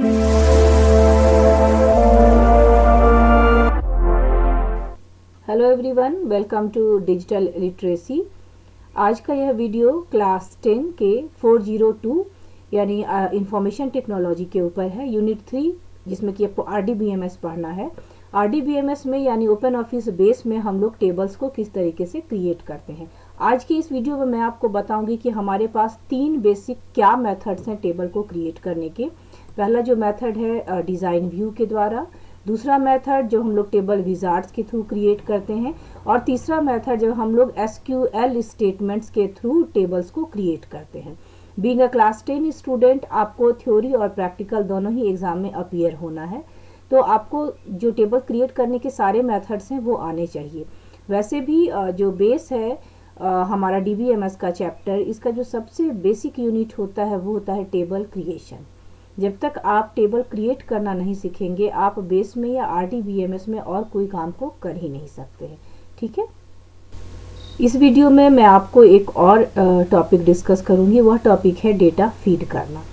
Hello everyone, welcome to digital literacy. आज का यह वीडियो क्लास 10 के 402 यानी इंफॉर्मेशन टेक्नोलॉजी के ऊपर है, यूनिट 3, जिसमें कि आपको RDBMS पढ़ना है। RDBMS में यानी ओपन ऑफिस बेस में हम लोग टेबल्स को किस तरीके से क्रिएट करते हैं। आज की इस वीडियो में मैं आपको बताऊंगी कि हमारे पास 3 बेसिक क्या मेथड्स हैं टेबल को क्रिएट करने के। पहला जो मेथड है डिज़ाइन व्यू के द्वारा, दूसरा मेथड जो हम लोग टेबल विजार्ड्स के थ्रू क्रिएट करते हैं, और तीसरा मेथड जो हम लोग SQL स्टेटमेंट्स के थ्रू टेबल्स को क्रिएट करते हैं। बीइंग अ क्लास 10 स्टूडेंट, आपको थ्योरी और प्रैक्टिकल दोनों ही एग्जाम में अपीयर होना है, तो आपको जो टेबल क्रिएट करने के सारे मेथड्स हैं वो आने चाहिए। वैसे भी जो बेस है हमारा DBMS का चैप्टर, इसका जो सबसे बेसिक यूनिट होता है वो होता है टेबल क्रिएशन। जब तक आप टेबल क्रिएट करना नहीं सीखेंगे, आप बेस में या RDBMS में और कोई काम को कर ही नहीं सकते हैं। ठीक है, इस वीडियो में मैं आपको एक और टॉपिक डिस्कस करूंगी। वह टॉपिक है डेटा फीड करना।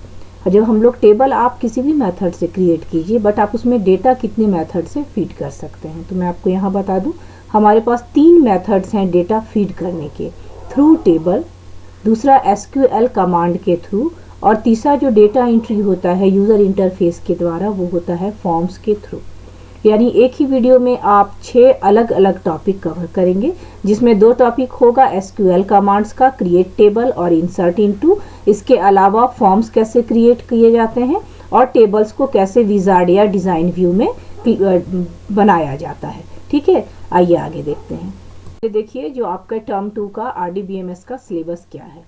जब हम लोग टेबल आप किसी भी मेथड से क्रिएट कीजिए, बट आप उसमें डेटा कितने मेथड से फीड कर सकते हैं, तो मैं आपको यहाँ बता दूं, हमारे पास 3 मेथड्स हैं डेटा फीड करने के। थ्रू टेबल, दूसरा SQL कमांड के थ्रू, और तीसरा जो डेटा एंट्री होता है यूज़र इंटरफेस के द्वारा, वो होता है फॉर्म्स के थ्रू। यानी एक ही वीडियो में आप 6 अलग अलग टॉपिक कवर करेंगे, जिसमें 2 टॉपिक होगा SQL कमांड्स का, क्रिएट टेबल और इंसर्ट इनटू। इसके अलावा फॉर्म्स कैसे क्रिएट किए जाते हैं और टेबल्स को कैसे विजार्ड या डिज़ाइन व्यू में बनाया जाता है। ठीक है, आइए आगे देखते हैं। देखिए, जो आपका टर्म 2 का RDBMS का सिलेबस क्या है।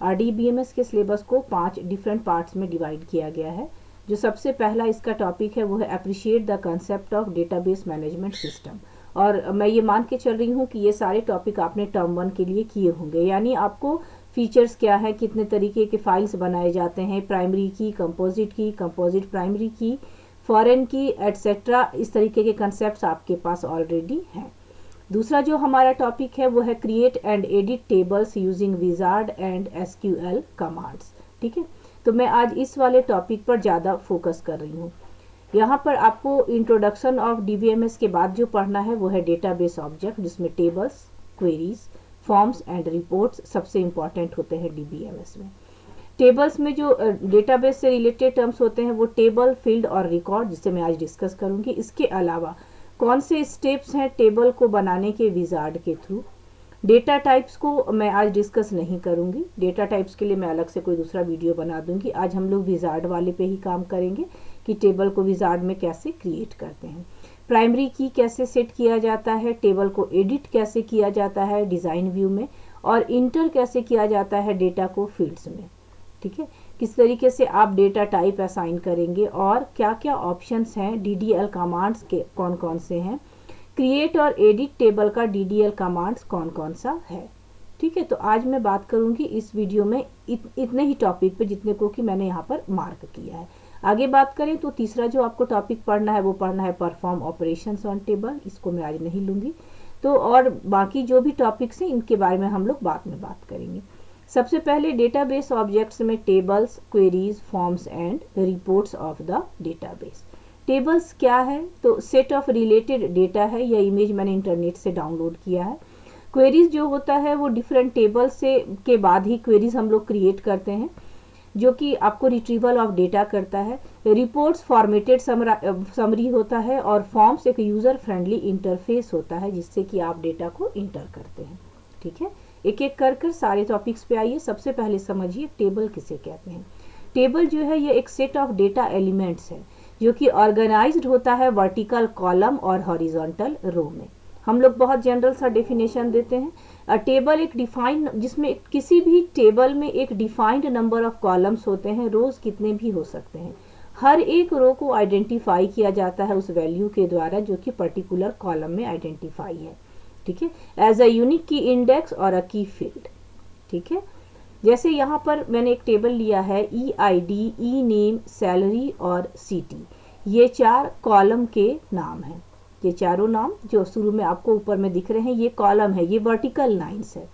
RDBMS के सिलेबस को 5 डिफरेंट पार्ट्स में डिवाइड किया गया है। जो सबसे पहला इसका टॉपिक है वो है appreciate the concept of database management system. और मैं ये मान के चल रही हूँ कि ये सारे टॉपिक आपने टर्म 1 के लिए किए होंगे। यानी आपको फीचर्स क्या है, कितने तरीके के फाइल्स बनाए जाते हैं, प्राइमरी की, कंपोजिट प्राइमरी की, फॉरेन की, एटसेट्रा, इस तरीके के कंसेप्ट आपके पास ऑलरेडी हैं। दूसरा जो हमारा टॉपिक है वो है create and edit tables using wizard and SQL commands. ठीक है, तो मैं आज इस वाले टॉपिक पर ज़्यादा फोकस कर रही हूँ। यहाँ पर आपको इंट्रोडक्शन ऑफ DBMS के बाद जो पढ़ना है वो है डेटाबेस ऑब्जेक्ट, जिसमें tables, queries, forms and reports सबसे इंपॉर्टेंट होते हैं DBMS में। टेबल्स में जो डेटाबेस से रिलेटेड टर्म्स होते हैं वो टेबल, फील्ड और रिकॉर्ड, जिसे मैं आज डिस्कस करूँगी। इसके अलावा कौन से स्टेप्स हैं टेबल को बनाने के विजार्ड के थ्रू। डेटा टाइप्स को मैं आज डिस्कस नहीं करूंगी, डेटा टाइप्स के लिए मैं अलग से कोई दूसरा वीडियो बना दूंगी। आज हम लोग विजार्ड वाले पे ही काम करेंगे कि टेबल को विजार्ड में कैसे क्रिएट करते हैं। प्राइमरी की कैसे सेट किया जाता है, टेबल को एडिट कैसे किया जाता है डिज़ाइन व्यू में, और इंटर कैसे किया जाता है डेटा को फील्ड्स में। ठीक है, किस तरीके से आप डेटा टाइप असाइन करेंगे और क्या क्या ऑप्शंस हैं, DDL कमांड्स के कौन कौन से हैं, क्रिएट और एडिट टेबल का DDL कमांड्स कौन कौन सा है। ठीक है, तो आज मैं बात करूंगी इस वीडियो में इतने ही टॉपिक पे जितने को कि मैंने यहाँ पर मार्क किया है। आगे बात करें तो तीसरा जो आपको टॉपिक पढ़ना है वो पढ़ना है परफॉर्म ऑपरेशंस ऑन टेबल। इसको मैं आज नहीं लूँगी, तो और बाकी जो भी टॉपिक्स हैं इनके बारे में हम लोग बाद में बात करेंगे। सबसे पहले डेटाबेस ऑब्जेक्ट्स में tables, queries, forms and reports of the database. Tables क्या है, तो सेट ऑफ रिलेटेड डेटा है। यह इमेज मैंने इंटरनेट से डाउनलोड किया है। क्वेरीज जो होता है वो डिफरेंट टेबल से के बाद ही क्वेरीज हम लोग क्रिएट करते हैं, जो कि आपको रिट्रीवल ऑफ डेटा करता है। रिपोर्ट्स फॉर्मेटेड समरी होता है, और फॉर्म्स एक यूज़र फ्रेंडली इंटरफेस होता है जिससे कि आप डेटा को इंटर करते हैं। ठीक है, एक एक कर सारे टॉपिक्स पे आइए। सबसे पहले समझिए टेबल किसे कहते हैं। टेबल जो है ये एक सेट ऑफ डेटा एलिमेंट्स है जो कि ऑर्गेनाइज्ड होता है वर्टिकल कॉलम और हॉरिजॉन्टल रो में। हम लोग बहुत जनरल सा डेफिनेशन देते हैं। टेबल एक डिफाइंड, जिसमें किसी भी टेबल में एक डिफाइंड नंबर ऑफ कॉलम्स होते हैं, रोज कितने भी हो सकते हैं। हर एक रो को आइडेंटिफाई किया जाता है उस वैल्यू के द्वारा जो कि पर्टिकुलर कॉलम में आइडेंटिफाई है। ठीक है, एज अ यूनिक की इंडेक्स और अ की फील्ड। ठीक है, जैसे यहाँ पर मैंने एक टेबल लिया है, EID, ई नेम, सैलरी और CT। ये 4 कॉलम के नाम हैं। ये चारों नाम जो शुरू में आपको ऊपर में दिख रहे हैं ये कॉलम है, ये वर्टिकल लाइंस है।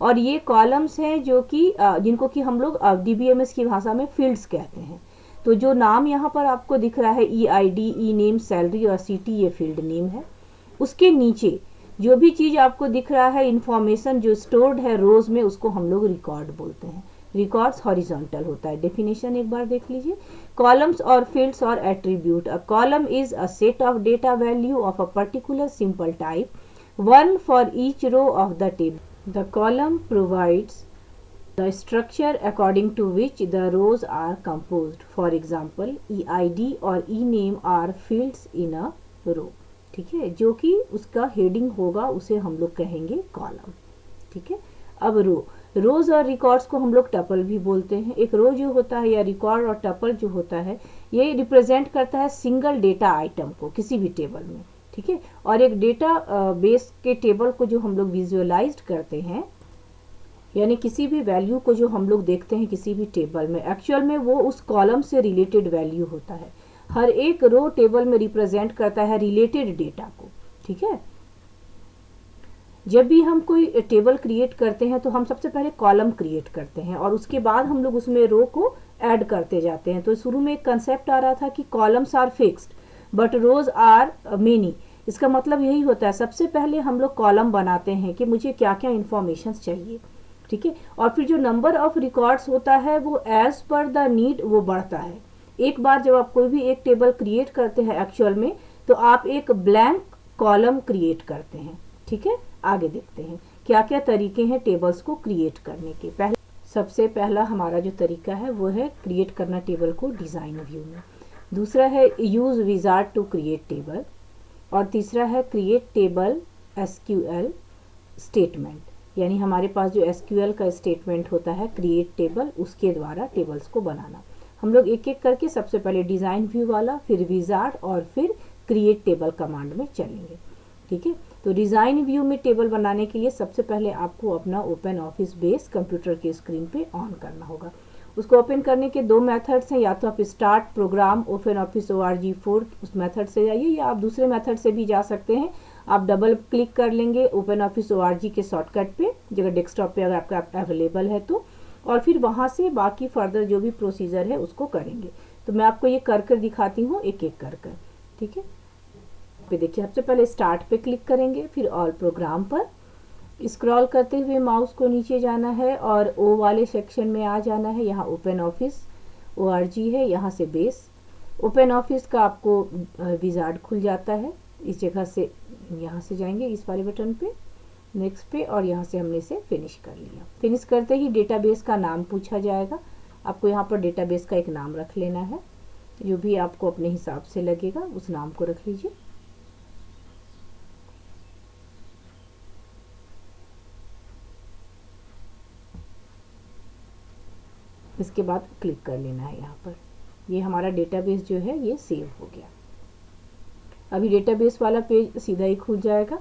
और ये कॉलम्स हैं जो कि जिनको कि हम लोग DBMS की भाषा में फील्ड्स कहते हैं। तो जो नाम यहाँ पर आपको दिख रहा है EID, ई नेम, सैलरी और सिटी, ये फील्ड नेम है। उसके नीचे जो भी चीज़ आपको दिख रहा है इंफॉर्मेशन जो स्टोर्ड है रोज में, उसको हम लोग रिकॉर्ड बोलते हैं। रिकॉर्ड्स हॉरिजॉन्टल होता है। डेफिनेशन एक बार देख लीजिए। कॉलम्स और फील्ड्स और attribute. A column is a set of data value of a particular simple type, one for each row of the table. The column provides the structure according to which the rows are composed. For example, EID और E-name are fields in a row. ठीक है, जो कि उसका heading होगा उसे हम लोग कहेंगे कॉलम। ठीक है, अब रोज और रिकॉर्ड्स को हम लोग टपल भी बोलते हैं। एक रो जो होता है या रिकॉर्ड और टपल जो होता है, ये रिप्रेजेंट करता है सिंगल डेटा आइटम को किसी भी टेबल में। ठीक है, और एक डेटा बेस के टेबल को जो हम लोग विजुअलाइज करते हैं, यानी किसी भी वैल्यू को जो हम लोग देखते हैं किसी भी टेबल में, एक्चुअल में वो उस कॉलम से रिलेटेड वैल्यू होता है। हर एक रो टेबल में रिप्रेजेंट करता है रिलेटेड डेटा को। ठीक है, जब भी हम कोई टेबल क्रिएट करते हैं तो हम सबसे पहले कॉलम क्रिएट करते हैं और उसके बाद हम लोग उसमें रो को ऐड करते जाते हैं। तो शुरू में एक कंसेप्ट आ रहा था कि columns are fixed but rows are many. इसका मतलब यही होता है, सबसे पहले हम लोग कॉलम बनाते हैं कि मुझे क्या क्या इंफॉर्मेशन चाहिए। ठीक है, और फिर जो नंबर ऑफ रिकॉर्ड्स होता है वो एज पर द नीड वो बढ़ता है। एक बार जब आप कोई भी एक टेबल क्रिएट करते हैं एक्चुअल में, तो आप एक ब्लैंक कॉलम क्रिएट करते हैं। ठीक है, आगे देखते हैं क्या क्या तरीके हैं टेबल्स को क्रिएट करने के। सबसे पहला हमारा जो तरीका है वो है क्रिएट करना टेबल को डिज़ाइन व्यू में। दूसरा है use wizard to create table, और तीसरा है क्रिएट टेबल SQL स्टेटमेंट, यानी हमारे पास जो SQL का स्टेटमेंट होता है क्रिएट टेबल, उसके द्वारा टेबल्स को बनाना। हम लोग एक एक करके सबसे पहले डिज़ाइन व्यू वाला, फिर विजार्ड और फिर क्रिएट टेबल कमांड में चलेंगे। ठीक है, तो डिज़ाइन व्यू में टेबल बनाने के लिए सबसे पहले आपको अपना ओपन ऑफिस बेस कंप्यूटर के स्क्रीन पे ऑन करना होगा। उसको ओपन करने के दो मेथड्स हैं, या तो आप start programme open office ORG4 उस मेथड से जाइए, या आप दूसरे मेथड से भी जा सकते हैं। आप डबल क्लिक कर लेंगे ओपन ऑफिस ORG के शॉर्टकट पे, जगह डेस्कटॉप पे अगर आपका अवेलेबल है तो, और फिर वहाँ से बाकी फर्दर जो भी प्रोसीजर है उसको करेंगे। तो मैं आपको ये कर दिखाती हूँ एक एक कर। ठीक है, पे देखिए सबसे पहले स्टार्ट पे क्लिक करेंगे, फिर ऑल प्रोग्राम पर स्क्रॉल करते हुए माउस को नीचे जाना है और ओ वाले सेक्शन में आ जाना है। यहाँ ओपन ऑफिस ORG है, यहाँ से बेस। ओपन ऑफिस का आपको विजार्ड खुल जाता है, इस जगह से यहाँ से जाएंगे इस वाले बटन पे, नेक्स्ट पे, और यहाँ से हमने इसे फिनिश कर लिया। फिनिश करते ही डेटाबेस का नाम पूछा जाएगा। आपको यहाँ पर डेटाबेस का एक नाम रख लेना है, जो भी आपको अपने हिसाब से लगेगा उस नाम को रख लीजिए। इसके बाद क्लिक कर लेना है यहाँ पर। ये हमारा डेटाबेस जो है ये सेव हो गया। अभी डेटाबेस वाला पेज सीधा ही खुल जाएगा।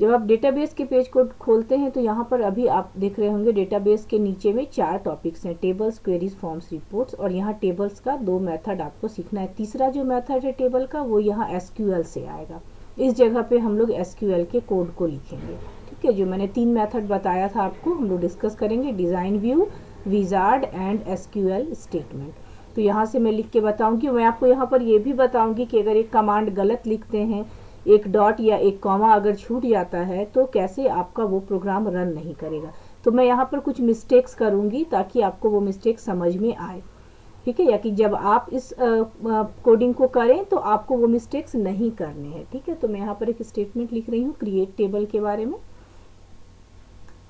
जब आप डेटाबेस के पेज को खोलते हैं तो यहाँ पर अभी आप देख रहे होंगे डेटाबेस के नीचे में 4 टॉपिक्स हैं, टेबल्स, क्वेरीज, फॉर्म्स, रिपोर्ट्स, और यहाँ टेबल्स का 2 मेथड आपको सीखना है। तीसरा जो मेथड है टेबल का वो यहाँ SQL से आएगा। इस जगह पे हम लोग SQL के कोड को लिखेंगे। ठीक है, जो मैंने 3 मेथड बताया था आपको हम लोग डिस्कस करेंगे, design view, wizard and SQL statement. तो यहाँ से मैं लिख के बताऊँगी। मैं आपको यहाँ पर ये भी बताऊँगी कि अगर एक कमांड गलत लिखते हैं, एक डॉट या एक कॉमा अगर छूट जाता है तो कैसे आपका वो प्रोग्राम रन नहीं करेगा। तो मैं यहाँ पर कुछ मिस्टेक्स करूँगी ताकि आपको वो मिस्टेक समझ में आए। ठीक है, या कि जब आप इस कोडिंग को करें तो आपको वो मिस्टेक्स नहीं करने हैं। ठीक है, तो मैं यहाँ पर एक स्टेटमेंट लिख रही हूँ क्रिएट टेबल के बारे में,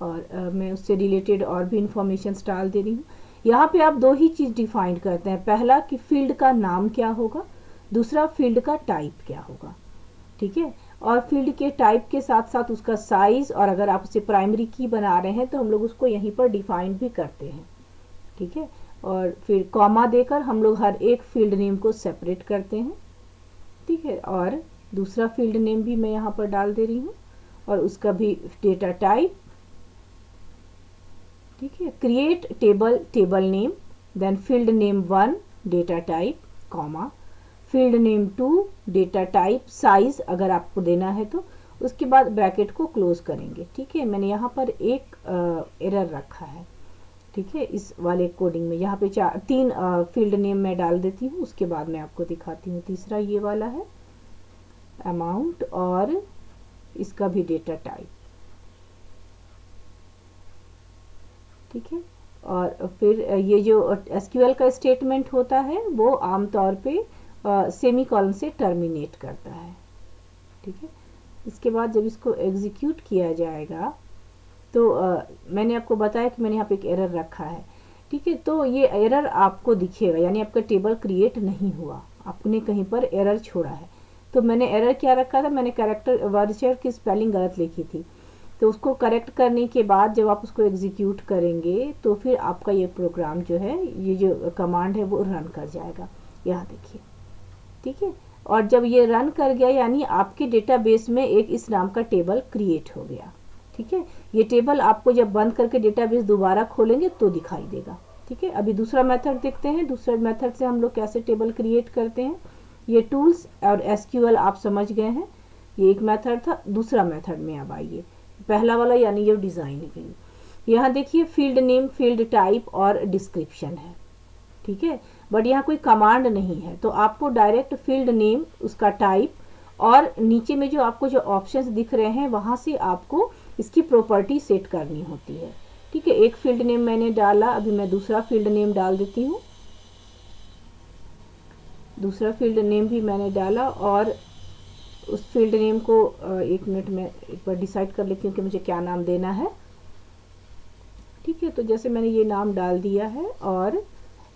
और मैं उससे रिलेटेड और भी इंफॉर्मेशन डाल दे रही हूँ। यहाँ पे आप 2 ही चीज़ डिफाइन करते हैं, पहला कि फील्ड का नाम क्या होगा, दूसरा फील्ड का टाइप क्या होगा। ठीक है, और फील्ड के टाइप के साथ साथ उसका साइज, और अगर आप उसे प्राइमरी की बना रहे हैं तो हम लोग उसको यहीं पर डिफाइन भी करते हैं। ठीक है, और फिर कॉमा देकर हम लोग हर एक फील्ड नेम को सेपरेट करते हैं। ठीक है, और दूसरा फील्ड नेम भी मैं यहाँ पर डाल दे रही हूँ, और उसका भी डेटा टाइप। ठीक है, create table, table name, then field name 1 data type, comma, field name 2 data type, size अगर आपको देना है तो, उसके बाद ब्रैकेट को क्लोज करेंगे। ठीक है, मैंने यहाँ पर एक एरर रखा है, ठीक है, इस वाले कोडिंग में यहाँ पे तीन फील्ड नेम मैं डाल देती हूँ, उसके बाद मैं आपको दिखाती हूँ। तीसरा ये वाला है अमाउंट और इसका भी डेटा टाइप, ठीक है। और फिर ये जो SQL का स्टेटमेंट होता है वो आमतौर पे सेमी कॉलन से टर्मिनेट करता है, ठीक है। इसके बाद जब इसको एग्जीक्यूट किया जाएगा तो मैंने आपको बताया कि मैंने यहाँ पे एक एरर रखा है, ठीक है। तो ये एरर आपको दिखेगा, यानी आपका टेबल क्रिएट नहीं हुआ, आपने कहीं पर एरर छोड़ा है। तो मैंने एरर क्या रखा था, मैंने कैरेक्टर वर्चर की स्पेलिंग गलत लिखी थी, तो उसको करेक्ट करने के बाद जब आप उसको एग्जीक्यूट करेंगे तो फिर आपका ये प्रोग्राम जो है, ये जो कमांड है वो रन कर जाएगा। यहाँ देखिए, ठीक है। और जब ये रन कर गया यानी आपके डेटाबेस में एक इस नाम का टेबल क्रिएट हो गया, ठीक है। ये टेबल आपको जब बंद करके डेटाबेस दोबारा खोलेंगे तो दिखाई देगा, ठीक है। अभी दूसरा मेथड देखते हैं, दूसरे मेथड से हम लोग कैसे टेबल क्रिएट करते हैं। ये टूल्स और SQL आप समझ गए हैं, ये एक मेथड था। दूसरा मेथड में अब आइए, पहला वाला यानी ये डिज़ाइन व्यू। यहाँ देखिए फील्ड नेम, फील्ड टाइप और डिस्क्रिप्शन है, ठीक है। बट यहाँ कोई कमांड नहीं है, तो आपको डायरेक्ट फील्ड नेम, उसका टाइप और नीचे में जो आपको जो ऑप्शंस दिख रहे हैं वहाँ से आपको इसकी प्रॉपर्टी सेट करनी होती है, ठीक है। एक फील्ड नेम मैंने डाला, अभी मैं दूसरा फील्ड नेम डाल देती हूँ। दूसरा फील्ड नेम भी मैंने डाला और उस फील्ड नेम को एक मिनट में एक बार डिसाइड कर लेती हूँ कि मुझे क्या नाम देना है, ठीक है। तो जैसे मैंने ये नाम डाल दिया है और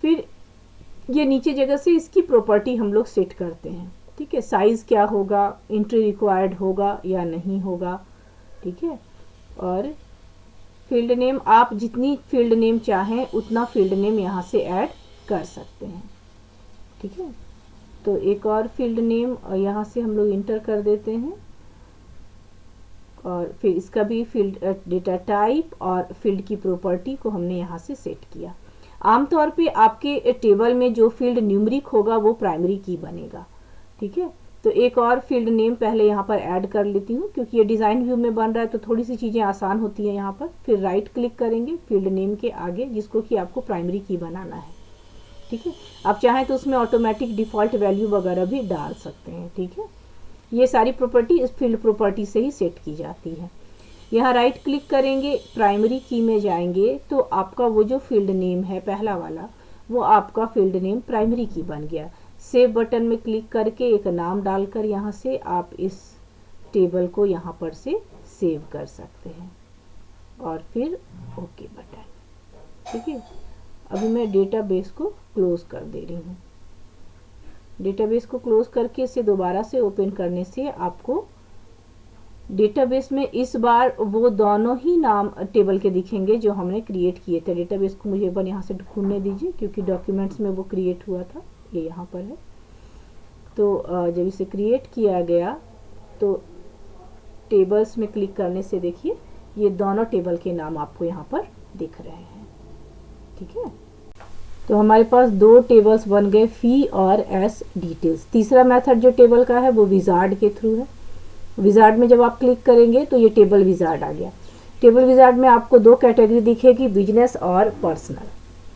फिर ये नीचे जगह से इसकी प्रॉपर्टी हम लोग सेट करते हैं, ठीक है। साइज़ क्या होगा, एंट्री रिक्वायर्ड होगा या नहीं होगा, ठीक है। और फील्ड नेम, आप जितनी फील्ड नेम चाहें उतना फील्ड नेम यहाँ से ऐड कर सकते हैं, ठीक है। तो एक और फील्ड नेम यहाँ से हम लोग इंटर कर देते हैं और फिर इसका भी फील्ड डेटा टाइप और फील्ड की प्रॉपर्टी को हमने यहाँ से सेट किया। आमतौर पे आपके टेबल में जो फील्ड न्यूमरिक होगा वो प्राइमरी की बनेगा, ठीक है। तो एक और फील्ड नेम पहले यहाँ पर ऐड कर लेती हूँ, क्योंकि ये डिज़ाइन व्यू में बन रहा है तो थोड़ी सी चीज़ें आसान होती हैं यहाँ पर। फिर राइट क्लिक करेंगे फील्ड नेम के आगे, जिसको कि आपको प्राइमरी की बनाना है, ठीक है। आप चाहें तो उसमें ऑटोमेटिक डिफ़ॉल्ट वैल्यू वगैरह भी डाल सकते हैं, ठीक है। ये सारी प्रॉपर्टी इस फील्ड प्रॉपर्टी से ही सेट की जाती है। यहाँ राइट क्लिक करेंगे, प्राइमरी की में जाएंगे तो आपका वो जो फील्ड नेम है पहला वाला, वो आपका फील्ड नेम प्राइमरी की बन गया। सेव बटन में क्लिक करके एक नाम डालकर यहाँ से आप इस टेबल को यहाँ पर से सेव कर सकते हैं और फिर ओके बटन, ठीक है। अभी मैं डेटाबेस को क्लोज कर दे रही हूँ। डेटाबेस को क्लोज करके इसे दोबारा से ओपन करने से आपको डेटाबेस में इस बार वो दोनों ही नाम टेबल के दिखेंगे जो हमने क्रिएट किए थे। डेटाबेस को मुझे एक बार यहाँ से ढूंढने दीजिए, क्योंकि डॉक्यूमेंट्स में वो क्रिएट हुआ था, ये यहाँ पर है। तो जब इसे क्रिएट किया गया तो टेबल्स में क्लिक करने से देखिए ये दोनों टेबल के नाम आपको यहाँ पर दिख रहे हैं, ठीक है। तो हमारे पास दो टेबल्स बन गए, फी और एस डिटेल्स। तीसरा मेथड जो टेबल का है वो विजार्ड के थ्रू है। विजार्ड में जब आप क्लिक करेंगे तो ये टेबल विजार्ड आ गया। टेबल विजार्ड में आपको दो कैटेगरी दिखेगी, बिजनेस और पर्सनल,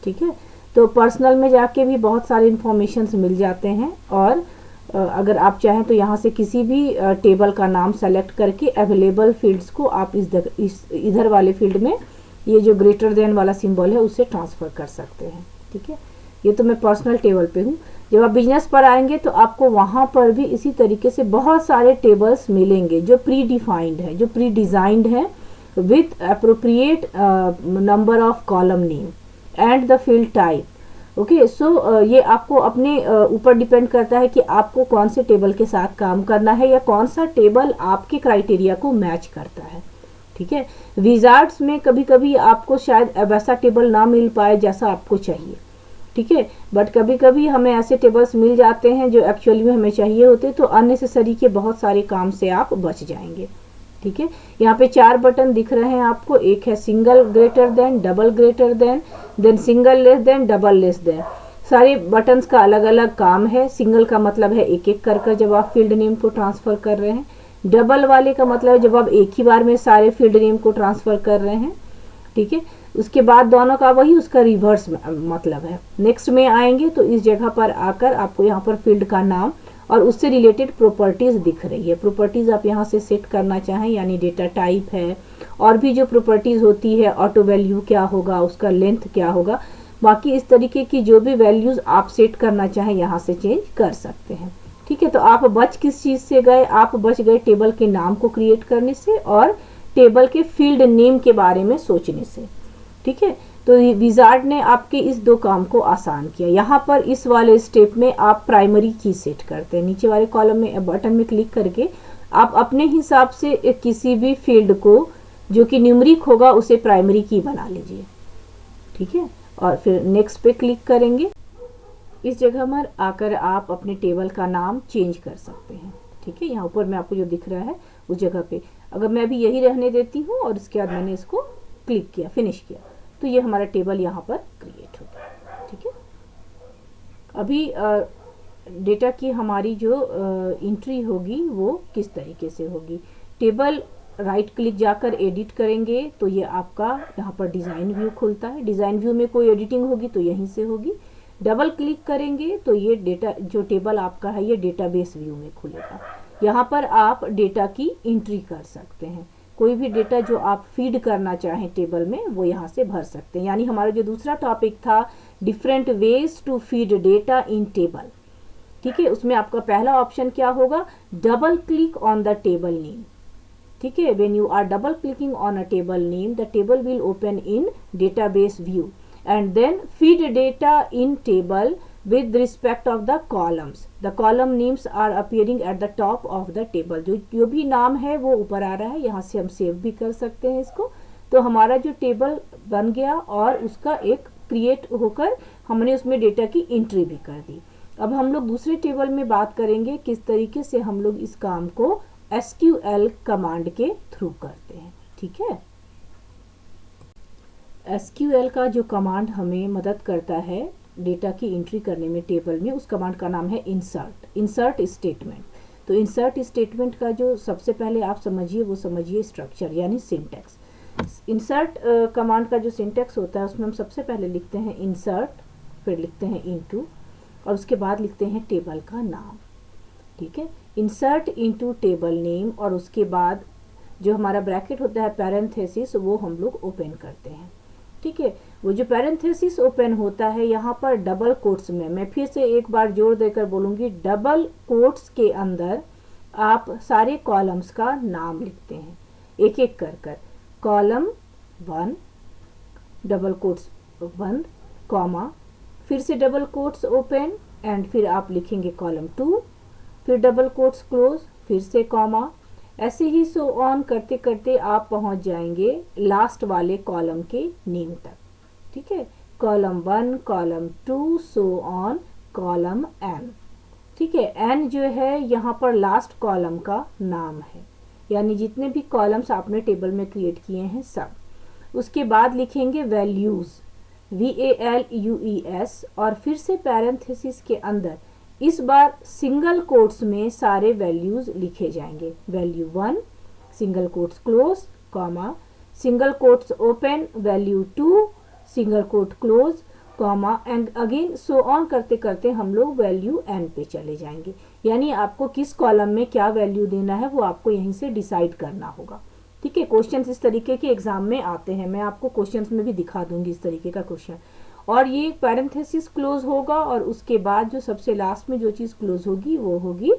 ठीक है। तो पर्सनल में जाके भी बहुत सारे इंफॉर्मेशंस मिल जाते हैं और अगर आप चाहें तो यहाँ से किसी भी टेबल का नाम सेलेक्ट करके अवेलेबल फील्ड्स को आप इधर वाले फील्ड में ये जो ग्रेटर देन वाला सिंबल है उससे ट्रांसफ़र कर सकते हैं, ठीक है। ये तो मैं पर्सनल टेबल पे हूँ। जब आप बिजनेस पर आएंगे तो आपको वहाँ पर भी इसी तरीके से बहुत सारे टेबल्स मिलेंगे जो प्री डिफाइंड है, जो प्री डिज़ाइंड है with appropriate number of column name and the field type. Okay, so ये आपको अपने ऊपर डिपेंड करता है कि आपको कौन से टेबल के साथ काम करना है या कौन सा टेबल आपके क्राइटेरिया को मैच करता है, ठीक है। विजार्ड्स में कभी कभी आपको शायद वैसा टेबल ना मिल पाए जैसा आपको चाहिए, ठीक है। बट कभी कभी हमें ऐसे टेबल्स मिल जाते हैं जो एक्चुअली में हमें चाहिए होते, तो अननेसेसरी के बहुत सारे काम से आप बच जाएंगे, ठीक है। यहाँ पे 4 बटन दिख रहे हैं आपको। एक है single greater than, double greater than single less than, double less than. सारे बटन्स का अलग अलग काम है। सिंगल का मतलब है एक एक कर जब आप फील्ड नेम को ट्रांसफ़र कर रहे हैं। डबल वाले का मतलब है जब आप एक ही बार में सारे फील्ड नेम को ट्रांसफ़र कर रहे हैं, ठीक है। उसके बाद दोनों का वही उसका रिवर्स मतलब है। नेक्स्ट में आएंगे तो इस जगह पर आकर आपको यहाँ पर फील्ड का नाम और उससे रिलेटेड प्रॉपर्टीज दिख रही है। प्रॉपर्टीज आप यहाँ से सेट करना चाहें, यानी डेटा टाइप है और भी जो प्रॉपर्टीज होती है, ऑटो वैल्यू क्या होगा, उसका लेंथ क्या होगा, बाकी इस तरीके की जो भी वैल्यूज आप सेट करना चाहें यहाँ से चेंज कर सकते हैं। ठीक है, तो आप बच किस चीज से गए, आप बच गए टेबल के नाम को क्रिएट करने से और टेबल के फील्ड नेम के बारे में सोचने से। ठीक है, तो विजार्ड ने आपके इस दो काम को आसान किया। यहाँ पर इस वाले स्टेप में आप प्राइमरी की सेट करते हैं। नीचे वाले कॉलम में बटन में क्लिक करके आप अपने हिसाब से किसी भी फील्ड को जो कि न्यूमरिक होगा उसे प्राइमरी की बना लीजिए। ठीक है, और फिर नेक्स्ट पे क्लिक करेंगे। इस जगह पर आकर आप अपने टेबल का नाम चेंज कर सकते हैं। ठीक है, यहाँ ऊपर में आपको जो दिख रहा है उस जगह पे अगर मैं अभी यही रहने देती हूँ और इसके बाद मैंने इसको क्लिक किया, फिनिश किया, तो ये हमारा टेबल यहाँ पर क्रिएट हो गया। ठीक है, अभी डेटा की हमारी जो एंट्री होगी वो किस तरीके से होगी। टेबल राइट क्लिक जाकर एडिट करेंगे तो ये आपका यहाँ पर डिज़ाइन व्यू खुलता है। डिज़ाइन व्यू में कोई एडिटिंग होगी तो यहीं से होगी। डबल क्लिक करेंगे तो ये डेटा जो टेबल आपका है ये डेटाबेस व्यू में खुलेगा। यहाँ पर आप डेटा की एंट्री कर सकते हैं। कोई भी डेटा जो आप फीड करना चाहें टेबल में वो यहाँ से भर सकते हैं। यानी हमारा जो दूसरा टॉपिक था different ways to feed data in table, ठीक है, उसमें आपका पहला ऑप्शन क्या होगा, double click on the table name. ठीक है, when you are double clicking on a table name the table will open in database view and then feed data in table with respect of the columns. The column names are appearing at the top of the table. जो भी नाम है वो ऊपर आ रहा है, यहाँ से हम सेव भी कर सकते हैं इसको। तो हमारा जो टेबल बन गया और उसका एक क्रिएट होकर हमने उसमें डेटा की एंट्री भी कर दी। अब हम लोग दूसरे टेबल में बात करेंगे किस तरीके से हम लोग इस काम को SQL कमांड के थ्रू करते हैं। ठीक है, SQL का जो कमांड हमें मदद करता है डेटा की एंट्री करने में टेबल में, उस कमांड का नाम है इंसर्ट स्टेटमेंट। तो इंसर्ट स्टेटमेंट का जो सबसे पहले आप समझिए वो समझिए स्ट्रक्चर यानी सिंटैक्स। इंसर्ट कमांड का जो सिंटैक्स होता है उसमें हम सबसे पहले लिखते हैं इंसर्ट, फिर लिखते हैं इनटू और उसके बाद लिखते हैं टेबल का नाम। ठीक है, इंसर्ट इनटू टेबल नेम और उसके बाद जो हमारा ब्रैकेट होता है पैरेंथेसिस वो हम लोग ओपन करते हैं। ठीक है, वो जो पैरेंथेसिस ओपन होता है यहाँ पर डबल कोट्स में, मैं फिर से एक बार जोर देकर बोलूँगी, डबल कोट्स के अंदर आप सारे कॉलम्स का नाम लिखते हैं एक एक कर कर। कॉलम 1 डबल कोट्स बंद, कॉमा, फिर से डबल कोट्स ओपन एंड फिर आप लिखेंगे कॉलम 2, फिर डबल कोट्स क्लोज, फिर से कॉमा, ऐसे ही सो ऑन करते करते आप पहुंच जाएंगे लास्ट वाले कॉलम के नेम तक। ठीक है, column 1, column 2, so on column n। ठीक है, n जो है यहाँ पर लास्ट कॉलम का नाम है, यानी जितने भी कॉलम्स आपने टेबल में क्रिएट किए हैं सब। उसके बाद लिखेंगे वैल्यूज, VALUES और फिर से पैरेंथेसिस के अंदर इस बार सिंगल कोट्स में सारे वैल्यूज लिखे जाएंगे। Value 1 single quotes close, comma, single quotes open, value 2 single quote close, comma and again so on करते करते हम लोग वैल्यू n पे चले जाएंगे। यानी आपको किस कॉलम में क्या वैल्यू देना है वो आपको यहीं से डिसाइड करना होगा। ठीक है, क्वेश्चंस इस तरीके के एग्जाम में आते हैं, मैं आपको क्वेश्चंस में भी दिखा दूंगी इस तरीके का क्वेश्चन। और ये पैरेंथेसिस क्लोज होगा और उसके बाद जो सबसे लास्ट में जो चीज़ क्लोज होगी वो होगी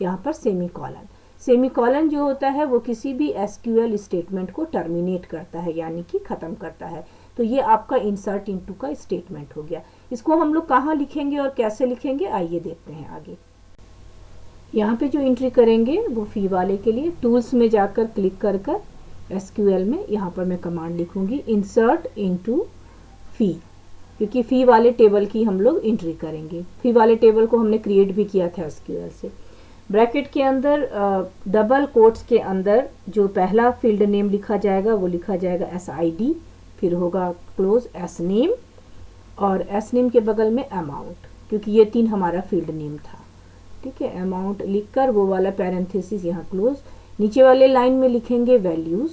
यहाँ पर सेमीकॉलन। सेमीकॉलन जो होता है वो किसी भी SQL स्टेटमेंट को टर्मिनेट करता है यानी कि ख़त्म करता है। तो ये आपका इंसर्ट इनटू का स्टेटमेंट हो गया। इसको हम लोग कहाँ लिखेंगे और कैसे लिखेंगे आइए देखते हैं आगे। यहाँ पे जो एंट्री करेंगे वो फी वाले के लिए टूल्स में जाकर क्लिक कर कर SQL में यहाँ पर मैं कमांड लिखूंगी इंसर्ट इनटू फी, क्योंकि फी वाले टेबल की हम लोग एंट्री करेंगे। फी वाले टेबल को हमने क्रिएट भी किया था SQL से। ब्रैकेट के अंदर डबल कोट्स के अंदर जो पहला फील्ड नेम लिखा जाएगा वो लिखा जाएगा SID, फिर होगा क्लोज S नेम और S नेम के बगल में अमाउंट, क्योंकि ये 3 हमारा फील्ड नेम था। ठीक है, अमाउंट लिखकर वो वाला पैरेंथेसिस यहाँ क्लोज। नीचे वाले लाइन में लिखेंगे वैल्यूज,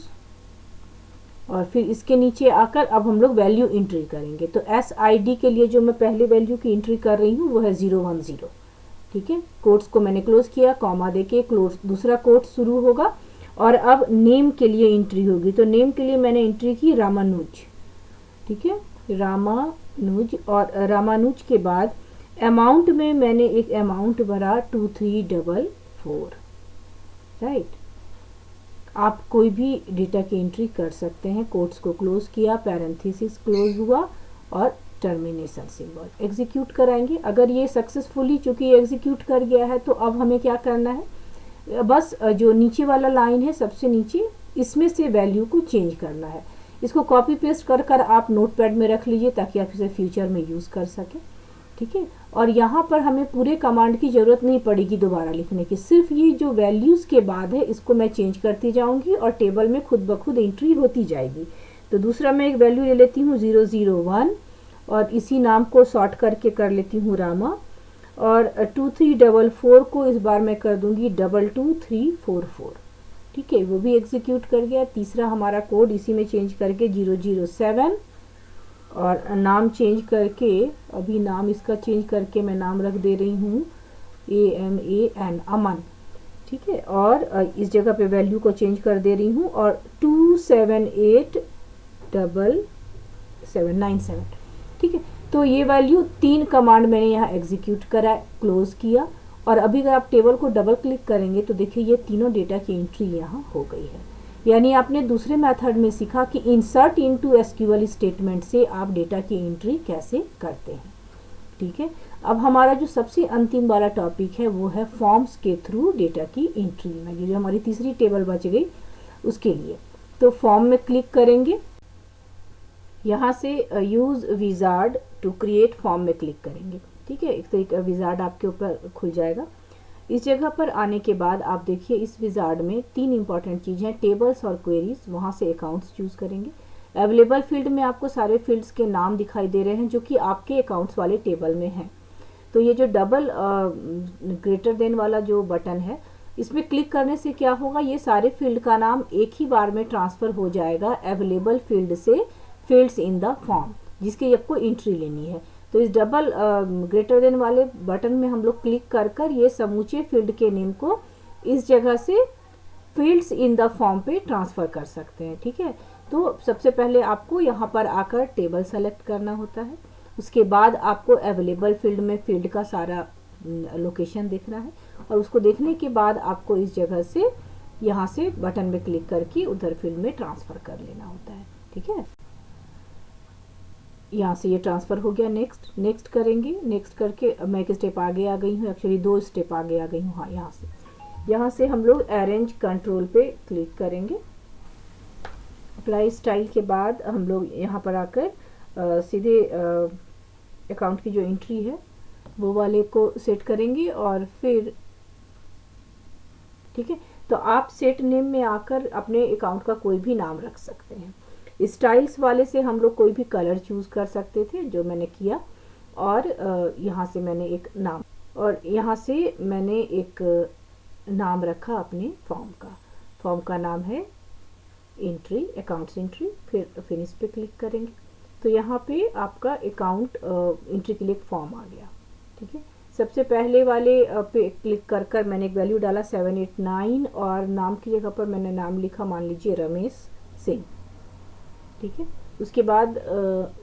और फिर इसके नीचे आकर अब हम लोग वैल्यू एंट्री करेंगे। तो SID के लिए जो मैं पहले वैल्यू की एंट्री कर रही हूँ वो है 010। ठीक है, कोट्स को मैंने क्लोज किया, कॉमा देके क्लोज, दूसरा कोट शुरू होगा। और अब नेम के लिए एंट्री होगी। तो नेम के लिए मैंने एंट्री की रामानुज। ठीक है, रामानुज। और रामानुज के बाद अमाउंट में मैंने एक अमाउंट भरा 2344। राइट, आप कोई भी डेटा की एंट्री कर सकते हैं। कोट्स को क्लोज किया, पैरेंथेसिस क्लोज हुआ और टर्मिनेशन सिंबल एग्जीक्यूट कराएंगे। अगर ये सक्सेसफुली चूंकि एग्जीक्यूट कर गया है तो अब हमें क्या करना है, बस जो नीचे वाला लाइन है सबसे नीचे, इसमें से वैल्यू को चेंज करना है। इसको कॉपी पेस्ट कर कर आप नोटपैड में रख लीजिए ताकि आप इसे फ्यूचर में यूज़ कर सकें। ठीक है, और यहाँ पर हमें पूरे कमांड की ज़रूरत नहीं पड़ेगी दोबारा लिखने की, सिर्फ ये जो वैल्यूज़ के बाद है इसको मैं चेंज करती जाऊँगी और टेबल में खुद ब खुद एंट्री होती जाएगी। तो दूसरा मैं एक वैल्यू ले लेती हूँ 001 और इसी नाम को शॉर्ट करके कर लेती हूँ रामा। और 2344 को इस बार मैं कर दूँगी 22344। ठीक है, वो भी एग्जीक्यूट कर गया। तीसरा हमारा कोड इसी में चेंज करके 007 और नाम चेंज करके, अभी नाम इसका चेंज करके मैं नाम रख दे रही हूँ AMAN, अमन। ठीक है, और इस जगह पे वैल्यू को चेंज कर दे रही हूँ और 2787797। ठीक है, तो ये वैल्यू 3 कमांड मैंने यहाँ एग्जीक्यूट करा, क्लोज किया। और अभी अगर आप टेबल को डबल क्लिक करेंगे तो देखिए ये तीनों डेटा की एंट्री यहाँ हो गई है। यानी आपने दूसरे मेथड में सीखा कि इंसर्ट इनटू SQL स्टेटमेंट से आप डेटा की एंट्री कैसे करते हैं। ठीक है, अब हमारा जो सबसे अंतिम वाला टॉपिक है वो है फॉर्म्स के थ्रू डेटा की एंट्री में, ये जो हमारी तीसरी टेबल बच गई उसके लिए। तो फॉर्म में क्लिक करेंगे, यहाँ से use wizard to create form में क्लिक करेंगे। ठीक है, एक तो एक विजार्ड आपके ऊपर खुल जाएगा। इस जगह पर आने के बाद आप देखिए इस विजार्ड में 3 इंपॉर्टेंट चीज़ें हैं, टेबल्स और क्वेरीज। वहाँ से अकाउंट्स चूज़ करेंगे। अवेलेबल फील्ड में आपको सारे फील्ड्स के नाम दिखाई दे रहे हैं जो कि आपके अकाउंट्स वाले टेबल में हैं। तो ये जो डबल ग्रेटर देन वाला जो बटन है, इसमें क्लिक करने से क्या होगा, ये सारे फील्ड का नाम एक ही बार में ट्रांसफ़र हो जाएगा अवेलेबल फील्ड से फील्ड्स इन द फॉर्म, जिसकी आपको एंट्री लेनी है। तो इस डबल ग्रेटर देन वाले बटन में हम लोग क्लिक कर कर ये समूचे फील्ड के नेम को इस जगह से फील्ड्स इन द फॉर्म पे ट्रांसफ़र कर सकते हैं। ठीक है, तो सबसे पहले आपको यहाँ पर आकर टेबल सेलेक्ट करना होता है। उसके बाद आपको अवेलेबल फील्ड में फील्ड का सारा लोकेशन देखना है और उसको देखने के बाद आपको इस जगह से यहाँ से बटन में क्लिक करके उधर फील्ड में ट्रांसफ़र कर लेना होता है। ठीक है, यहाँ से ये ट्रांसफ़र हो गया। नेक्स्ट करेंगे। नेक्स्ट करके मैं एक स्टेप आगे आ गई हूँ, एक्चुअली 2 स्टेप आगे आ गई हूँ। हाँ, यहाँ से हम लोग अरेंज कंट्रोल पे क्लिक करेंगे। अप्लाई स्टाइल के बाद हम लोग यहाँ पर आकर सीधे अकाउंट की जो एंट्री है वो वाले को सेट करेंगे और फिर ठीक है, तो आप सेट नेम में आकर अपने अकाउंट का कोई भी नाम रख सकते हैं। स्टाइल्स वाले से हम लोग कोई भी कलर चूज़ कर सकते थे, जो मैंने किया। और यहाँ से मैंने एक नाम, और यहाँ से मैंने एक नाम रखा अपने फॉर्म का। फॉर्म का नाम है एंट्री, अकाउंट्स एंट्री। फिर फिनिश पे क्लिक करेंगे तो यहाँ पे आपका अकाउंट एंट्री के लिए एक फॉर्म आ गया। ठीक है, सबसे पहले वाले पे क्लिक कर कर मैंने एक वैल्यू डाला 789 और नाम की जगह पर मैंने नाम लिखा, मान लीजिए रमेश सिंह। ठीक है, उसके बाद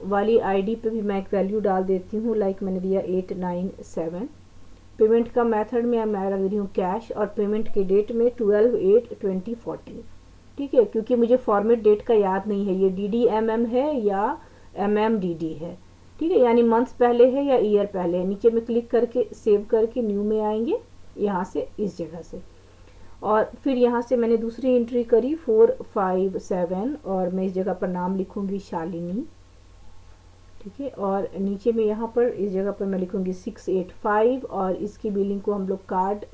वाली आईडी पे भी मैं एक वैल्यू डाल देती हूँ, लाइक मैंने दिया 897। पेमेंट का मेथड में मैं रख रही हूँ कैश और पेमेंट के डेट में 12/8/2014। ठीक है, क्योंकि मुझे फॉर्मेट डेट का याद नहीं है, ये DDMM है या MMDD है। ठीक है, यानी मंथ्स पहले है या ईयर पहले है। नीचे में क्लिक करके सेव करके न्यू में आएंगे, यहाँ से इस जगह से। और फिर यहाँ से मैंने दूसरी एंट्री करी 457 और मैं इस जगह पर नाम लिखूंगी शालिनी। ठीक है, और नीचे में यहाँ पर इस जगह पर मैं लिखूंगी 685 और इसकी बिलिंग को हम लोग कार्ड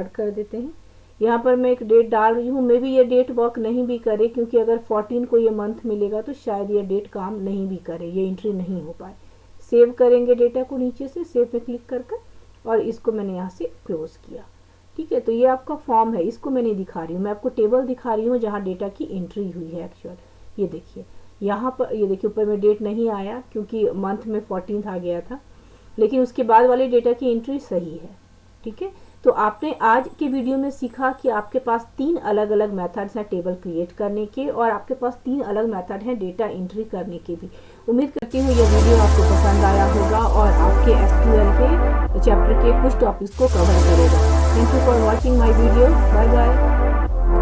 कर देते हैं। यहाँ पर मैं एक डेट डाल रही हूँ, मे भी ये डेट वर्क नहीं भी करे, क्योंकि अगर 14 को ये मंथ मिलेगा तो शायद ये डेट काम नहीं भी करे, ये एंट्री नहीं हो पाए। सेव करेंगे डेटा को नीचे से, सेव पे क्लिक कर कर और इसको मैंने यहाँ से क्लोज किया। ठीक है, तो ये आपका फॉर्म है, इसको मैं नहीं दिखा रही हूँ, मैं आपको टेबल दिखा रही हूँ जहाँ डेटा की एंट्री हुई है एक्चुअल। ये देखिए यहाँ पर, ये देखिए ऊपर में डेट नहीं आया क्योंकि मंथ में 14 आ गया था, लेकिन उसके बाद वाले डेटा की एंट्री सही है। ठीक है, तो आपने आज के वीडियो में सीखा कि आपके पास 3 अलग अलग मेथड्स हैं टेबल क्रिएट करने के, और आपके पास 3 अलग मेथड हैं डेटा एंट्री करने के भी। उम्मीद करती हूँ यह वीडियो आपको पसंद आया होगा और आपके एसक्यूएल के चैप्टर के कुछ टॉपिक्स को कवर करेगा। Thank you for watching my video. Bye bye.